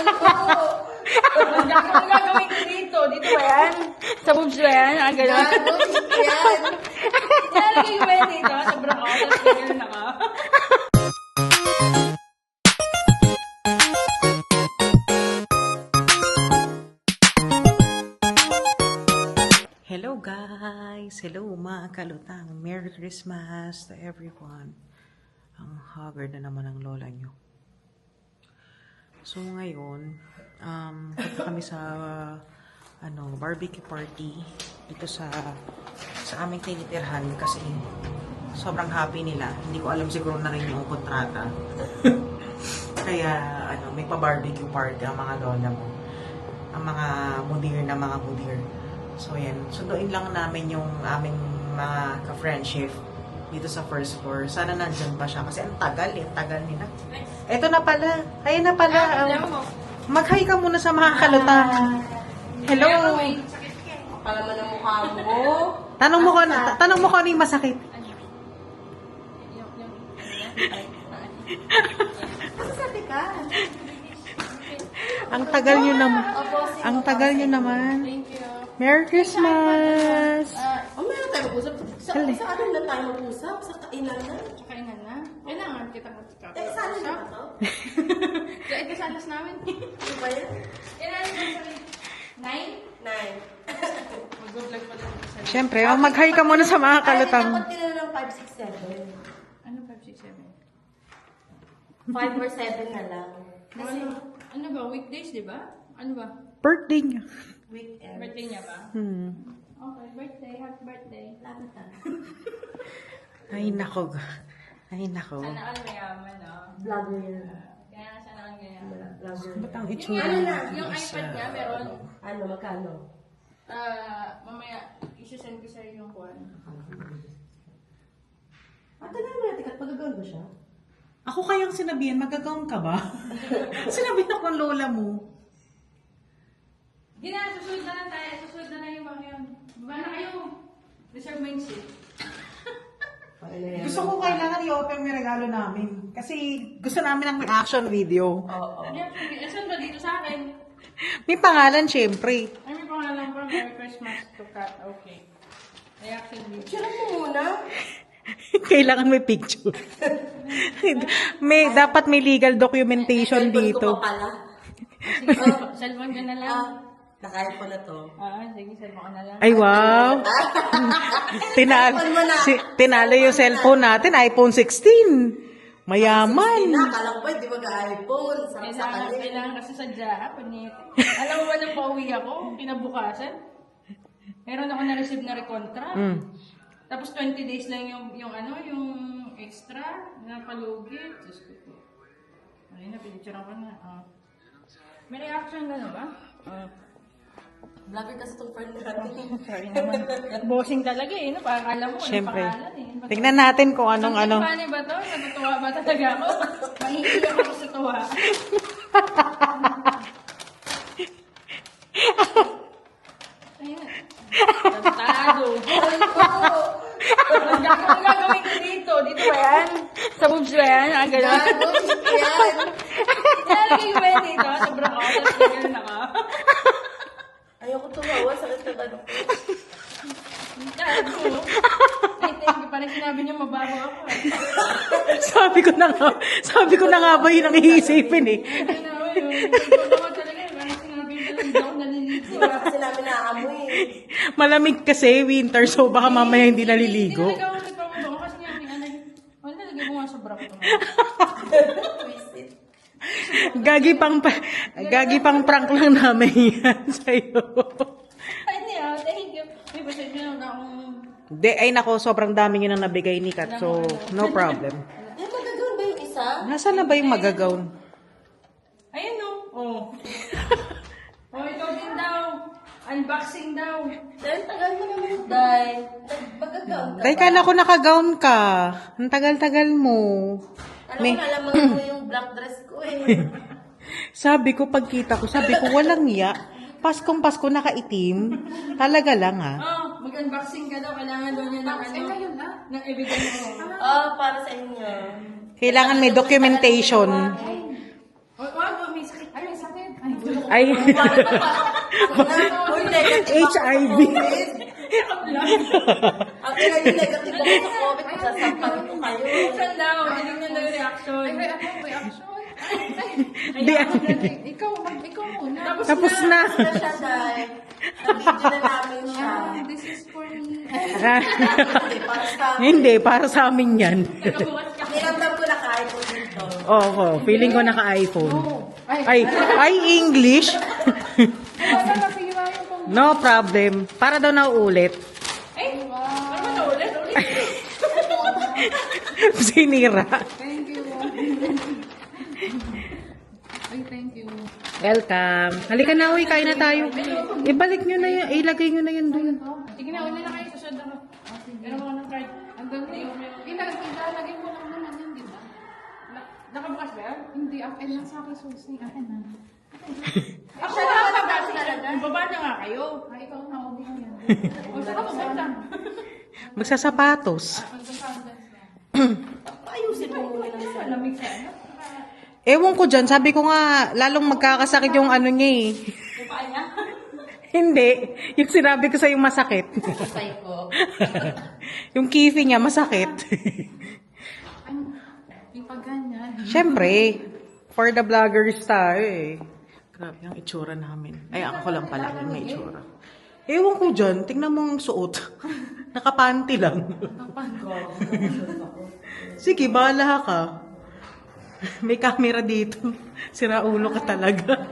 Ang gagawin ko dito. Dito ba yan? Sa boobs ba yan? Ah, gano'n. Yan. Ilalagay ko ba yan dito? Sobrang ako. Tapos ganyan ako. Hello guys! Hello mga kalutang! Merry Christmas to everyone! Ang haggard na naman ang lola nyo. So ngayon, punta kami sa barbecue party dito sa aming tinitirhan kasi sobrang happy nila. Hindi ko alam, siguro na rin yung kontrata. Kaya may pa-barbecue party ang mga lola mo. Ang mga mudir. So, yan. Sunduin lang namin yung aming mga ka-friendship dito sa first floor. Sana nandyan pa siya. Kasi ang tagal nila. Eto na pala. Ayun na pala. Mag-hi ka muna sa mga kalutang. Hello. Pala mo na mukha mo. Tanong mo ko ano yung masakit. Sabi ka. Ang tagal nyo naman. Thank you. Merry Christmas! Meron tayo mag-usap. Sa akin lang tayo mag-usap? Sa kainan na? Kainan na. Kailangan kita mag-tikap. Saan na ba to? Kaya ikasalas namin. Ano ba yan? Kailan ba sa 9. Mag-vlog pa lang sa Siyempre, mag-hi ka muna sa mga kalutang. Ay, dapat tinanong ng 5, 6, 7. Ano 5, 6, 7? 5 or 7 na lang. Kasi Ano ba? Weekdays, di ba? Ano ba? Birthday niya. weekend. Birthday niya ba? Okay, birthday. Happy birthday. Lapit na. Ay, nako. Ay, nako. Sana all mayaman, no? Vlogger yan. Kaya sana all mayaman. Vlogger. Ba't ang Yung, itsura yung iPad niya, meron. Ano, magkano? Mamaya, isi-send ko sa'yo yung kuwan. Ate na naman natin, pagagawin ba siya? Ako kayang sinabihan, magagawin ka ba? Sinabihan ako ng lola mo. Susunod na lang tayo. Susunod na lang yung mga yun. Baba na kayo. Reserve mo yung seat. Gusto ko kailangan i-open yung regalo namin. Kasi gusto namin ng reaction video. Oo. Saan ba dito sa akin? May pangalan, syempre. Ay, may pangalan pa. Merry Christmas to Kat. Okay. Reaction video. Sira mo muna. Kailangan may picture. Dapat may legal documentation dito. Ko pa pala. Sige, cellphone ka na lang. Nakaya ko na to. Sige, cellphone ka na lang. Ay, wow. Tinalo yung cellphone natin, iPhone 16. Mayaman. Akala ko ba, di mag-iPhone. Sarap sa kanila. Kailangan kasi sadya. Alam mo ba nang pauwi ako, kinabukasan? Meron ako na-receive na recontract. Tapos 20 days lang yung extra na palugit. Diyos ko po. Ay, napinicture ko na. May reaction ka na ba? Vlogger kasi itong friend natin. Sorry naman. Bossing talaga eh. No? Parang alam mo, Syempre. ano pangalan eh. Tignan natin kung anong ano. Paano ba to? Natutuwa ba talaga ako? Mahihiyak ako sa tuwa. Ayun. Tantado. Ang gagawin ko dito. Dito ba yan? Sa boobs ba yan? Ah, gano'n. Yan. Ilalagay ko ba yan dito? Sobrang ako. Tapos ganyan ako. Ayoko tumawa. Sakit na ba? Gago. Ay, thank you. Parang sinabi niyo mabaho ako. Sabi ko na nga ba yun ang iisipin eh. Ayun na ako yun. Totoo talaga. Parang sinabi niyo talaga daw naliligo. Kasi namin naamoy. Malamig kasi, winter, so baka mamaya hindi naliligo. Hindi talaga ako nagpapabango kasi nga may ano. Wala nalagay mo nga sobra ko. Twisted. Gagi pang prank lang namin yan sa'yo. Ay, hindi ah. Thank you. May pasensya na akong... Ay nako, sobrang dami nyo nang nabigay ni Kat, so no problem. Ay, magagawin ba yung isa? Nasaan na ba yung magagawn? Ayun no. Oh. Oh, ikaw din daw. Unboxing daw. Dahil tagal mo naman. Dahil magagawin ka Dahil ba? kala ko nakagown ka. Ang tagal-tagal mo. Alam ko nalaman mo yung black dress ko eh. Sabi ko, pagkita ko, walang ya. Paskong Pasko nakaitim. Talaga lang ah. Oh, mag-unboxing ka daw. Kailangan daw niya ng ano. Ng evidence mo. Para sa inyo. Kailangan may documentation. Oh, wag, may sakit. Ay, may sakit. Ay, Uy, negative ako sa HIV. COVID. Ang ina yung negative ako sa COVID. Sasampal ko kayo. Minsan daw, tinignan daw yung reaction. Ay, ano, reaction? Di, Ikaw muna. tapos na. Na siya, Day. Nabidyo na namin siya. This is for me. Hindi, para sa... Hindi, para sa amin yan. Niramdam ko na kahit po dito. Oo, feeling ko naka-iPhone. Ay, English? Wala nasira yung pang... No problem. Para daw nauulit. Eh, ano ba na ulit? Sinira. Thank you. Ay, thank you. Welcome. Halika na, uy, kain na tayo. Ibalik nyo na yun, ilagay nyo na yun dun. Sige na, una na kayo, susunod ako. Meron ako ng card. Ang dami. Ilalagay mo lang naman yun, di ba? Nakabukas ba yan? Hindi, akin lang sa akin, Susi. Akin na. Ako na nakabukas talaga. Baba na nga kayo. Ay, ikaw na, huwag mo yan. O, saan ako basta? Magsasapatos. Ayusin mo muna ng isa. Malamig sa ano? Ewan ko dyan, sabi ko nga, lalong magkakasakit yung ano niya eh. Yung paa niya? Hindi. Yung sinabi ko sa'yo masakit. Patay ko. Yung kifi niya masakit. Yung pag ganyan. Siyempre, for the vloggers tayo eh. Grabe ang itsura namin. Ay, ako lang pala yung may itsura. Ewan ko dyan, tingnan mo ang suot. Nakapanty lang. Sige, bahala ka. May camera dito. Sira ulo ka talaga.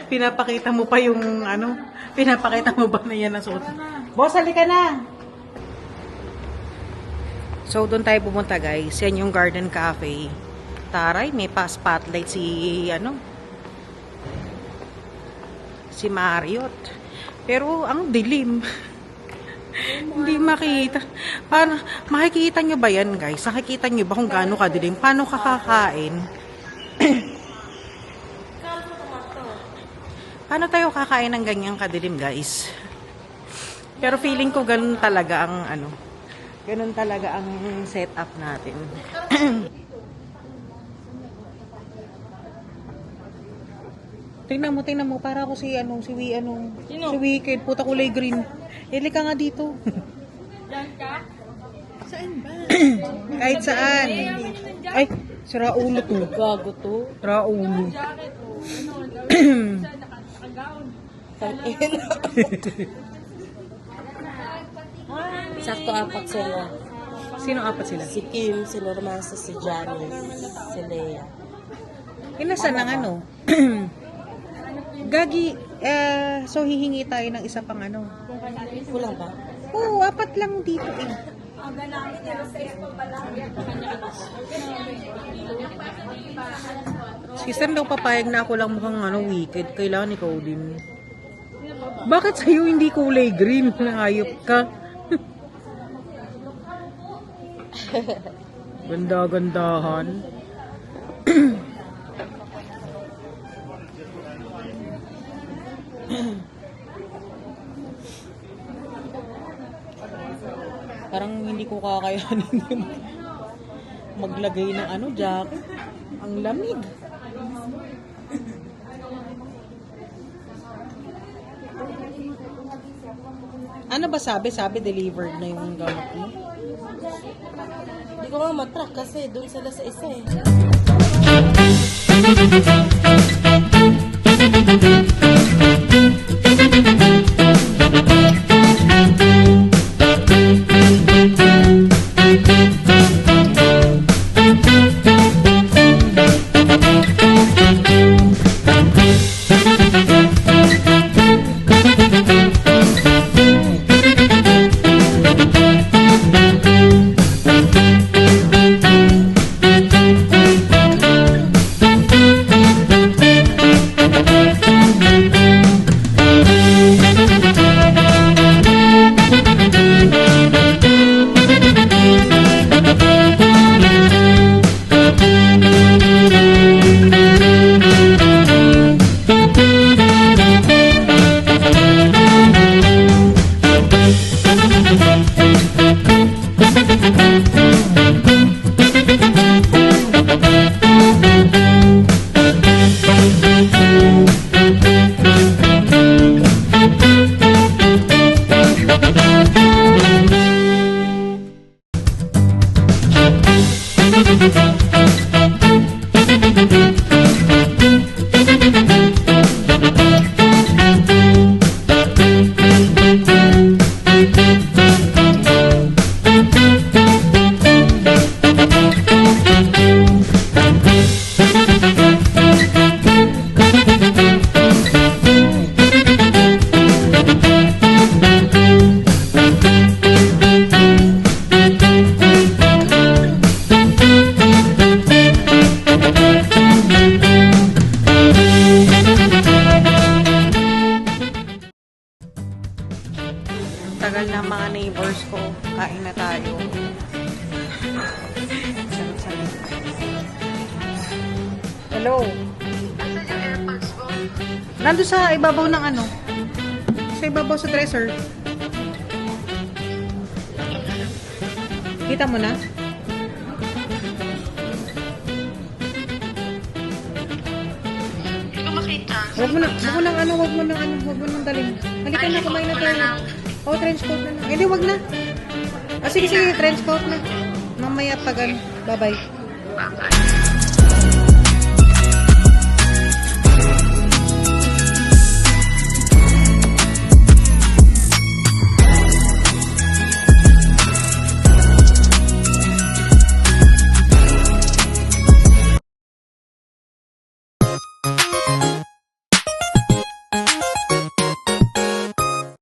Pinapakita mo pa yung ano, pinapakita mo ba na yan ang suot? Boss, halika na! So, doon tayo pumunta guys. Yan yung Garden Cafe. Taray, may pa-spotlight si, si Marriott. Pero, ang dilim. Hindi makita. Paano, makikita nyo ba yan guys? Nakikita nyo ba kung gaano kadilim? Paano kakakain? Paano tayo kakain ng ganyang kadilim guys? Pero feeling ko ganun talaga ang ganun talaga ang setup natin. Tingnan mo, para ako si si Wicked, puta kulay green. Hili ka nga dito. Diyan ka? Kahit saan. Ay, sira ulo to. Gago to. Sira ulo. Jacket o. Isa nakagaon. Sakto apat sila. Sino apat sila? Si Kim, si Normasa, si Janice, si Lea. Inasan ng ano? Gagi, so hihingi tayo ng isa pang Kulang ba? Oo, apat lang dito eh. Sister daw papayag na ako lang mukhang Wicked. Kailangan ikaw din. Bakit sa'yo hindi kulay green? Hayop ka. Ganda-gandahan. Parang hindi ko kakayanin yung maglagay ng jacket. Ang lamig. Ano ba sabi? Sabi delivered na yung gamot mo? Hindi ko nga matrack kasi doon sila sa isa eh. mga neighbors ko. Kain na tayo. Sarap-sarap. Hello. Nandun sa ibabaw ng ano? Sa ibabaw sa dresser. Kita mo na? Wag mo nang dalhin. Halika na, kumain na tayo. Oh, trench coat na lang. Hindi, wag na. Sige, trench coat na. Mamaya pag ano. Bye-bye.